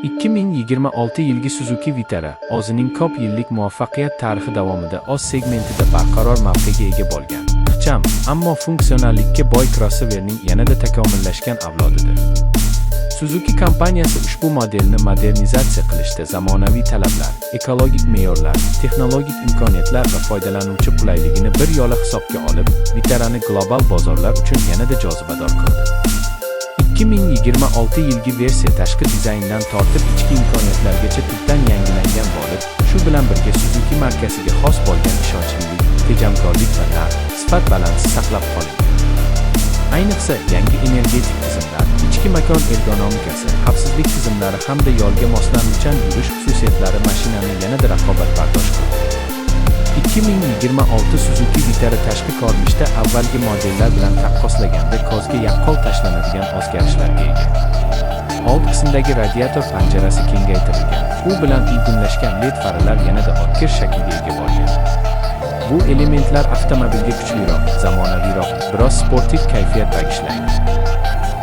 2026 yilgi Suzuki Vitara o'zining ko'p yillik muvaffaqiyat tarixi davomida o'z segmentida barqaror mavqega ega bo'lgan, ixcham, ammo funksionallikka boy crossoverning yanada takomillashgan avlodidir. Suzuki kompaniyasi ushbu modelni modernizatsiya qilishda zamonaviy talablar, ekologik me'yorlar, texnologik imkoniyatlar va foydalanuvchi qulayligini bir yo'la hisobga olib, Vitarani global bozorlar uchun yanada jozibador qildi. 2026 yilgi versiya tashqi dizayndan tortib ichki imkoniyatlargacha tubdan yangilangan bo'lib, shu bilan birga Suzuki markasiga xos bo'lgan ishonchlilik, tejamkorlik va narx, sifat balansi saqlab qolingan. Ayniqsa, yangi energetik tizimlar, ichki makon ergonomikasi, xavfsizlik tizimlari hamda yo'lga moslanuvchan yurish xususiyatlari mashinani yanada raqobatbardosh qildi. 2026 Suzuki Vitara tashqi ko'rinishda avvalgi modellar bilan taqqoslaganda ko'zga yaqqol tashlanadigan o'zgarishlarga ega. Old qismdagi radiator panjarasi kengaytirilgan, u bilan uyg'unlashgan LED faralar yanada o'tkir shaklga ega bo'lgan. Bu elementlar avtomobilga kuchliroq, zamonaviyroq, biroz sportiv kayfiyat bag'ishlaydi.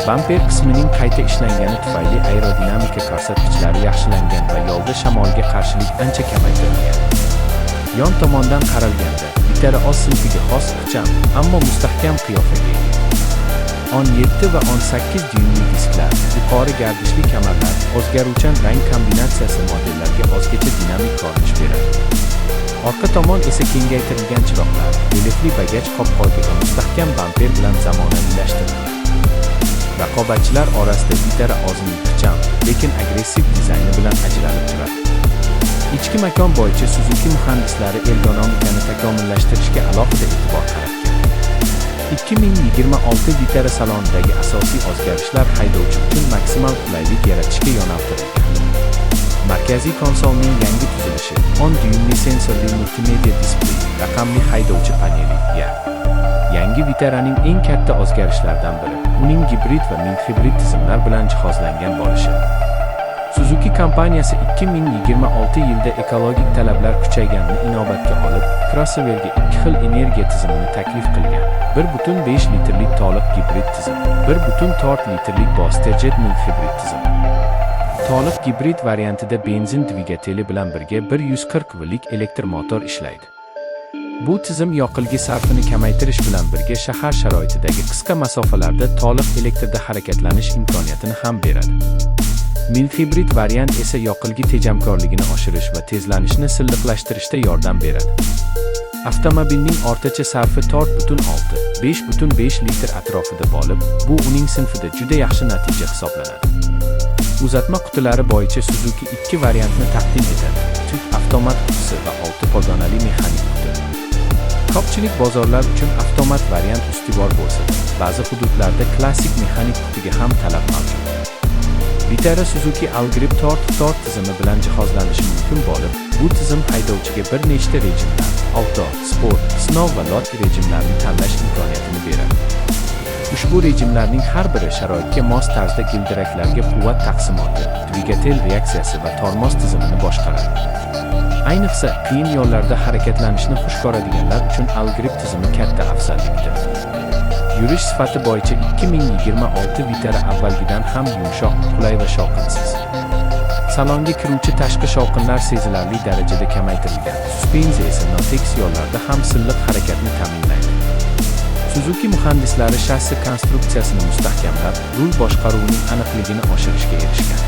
Bamper qismining qayta ishlangani tufayli aerodinamika ko'rsatkichlari yaxshilangan va yo'lda shamolga qarshilik ancha kamaytirilgan. Yon tomondan qaralganda, Vitara o'z sinfiga xos ixcham, ammo mustahkam qiyofaga ega. 17 va 18 dyuymli disklar, yuqori gardishli kamarlar, o'zgaruvchan rang kombinatsiyasi modellarga o'zgacha dinamik ko'rinish beradi. Orqa tomon esa kengaytirilgan chiroqlar, elitli bagaj qopqogi va mustahkam bamper bilan zamonaviylashtirilgan. Raqobatchilar orasida Vitara o'zining ixcham, lekin agressiv dizayni bilan ajralib turadi. Ichki makon bo'yicha Suzuki muhandislari ergonomikani takomillashtirishga alohida e'tibor qaratgan. 2026 Vitara salonidagi asosiy o'zgarishlar haydovchi uchun maksimal qulaylik yaratishga yo'naltirilgan. Markaziy konsolning yangi tuzilishi, 10 dyuymli sensorli multimedia displey, raqamli haydovchi paneli, yangi Vitaraning eng katta o'zgarishlaridan biri, uning gibrid va ming-hibrid tizimlar bilan jihozlangan bo'lishi. Suzuki kompaniyasi 2026 yilda ekologik talablar kuchayganini inobatga olib, crossoverga ikki xil energiya tizimini taklif qilgan. 1.5 litrlik to'liq gibrid tizim, 1.4 litrlik Bosterjet ming-hibrid tizim. To'liq gibrid variantida benzin dvigateli bilan birga 140 vlik elektr motor ishlaydi. Bu tizim yoqilg'i sarfini kamaytirish bilan birga shahar sharoitidagi qisqa masofalarda to'liq elektrda harakatlanish imkoniyatini ham beradi. Ming-hibrid variant esa yoqilg'i tejamkorligini oshirish va tezlanishni silliqlashtirishda yordam beradi. Avtomobilning o'rtacha sarfi 4.6–5.5 litr atrofida bo'lib, bu uning sinfida juda yaxshi natija hisoblanadi. Uzatma qutilari bo'yicha Suzuki ikki variantni taqdim etadi: tut avtomat qutisi va 6 pog'onali mexanik quti. Ko'pchilik bozorlar uchun avtomat variant ustuvor bo'lsa, ba'zi hududlarda klassik mexanik qutiga ham talab mavjud. Vitara Suzuki Algrip Torque tizimi bilan jihozlanishi mumkin bo'lib, bu tizim haydovchiga bir nechta rejimlar, auto, sport, sinov va lot rejimlarini tanlash imkoniyatini beradi. Ushbu rejimlarning har biri sharoitga mos tarzda gildiraklarga quvvat taqsimoti, dvigatel reaksiyasi va tormoz tizimini boshqaradi. Ayniqsa, qiyin yo'llarda harakatlanishni xush ko'radiganlar uchun Algrip tizimi katta afzallikdir. Yurish sifati bo'yicha 2026 Vitara avvalgidan ham yumshoq, qulay va shovqinsiz. Salonga kiruvchi tashqi shovqinlar sezilarli darajada kamaytirilgan. Suspenziya esa notekis yo'llarda ham silliq harakatni ta'minlaydi. Suzuki muhandislari shassi konstruksiyasini mustahkamlab, rul boshqaruvining aniqligini oshirishga erishgan.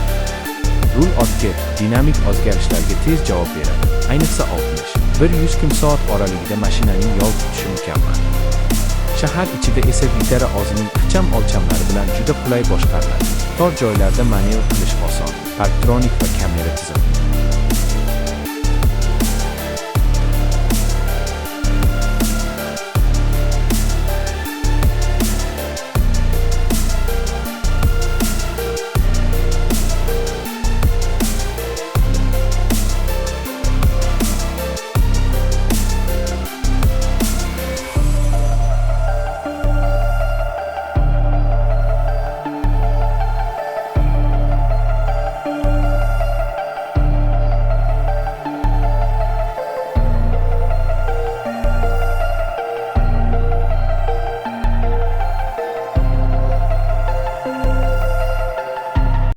Rul o'tkir, dinamik o'zgarishlarga tez javob beradi. Ayniqsa 60–100 km/soat oralig'ida mashinaning yo'l tutishi mukammal. Shahar ichida esa Vitara o'zining ixcham o'lchamlari bilan juda qulay boshqariladi. Tor joylarda manevr qilish oson, parktronik va kamera tizimi.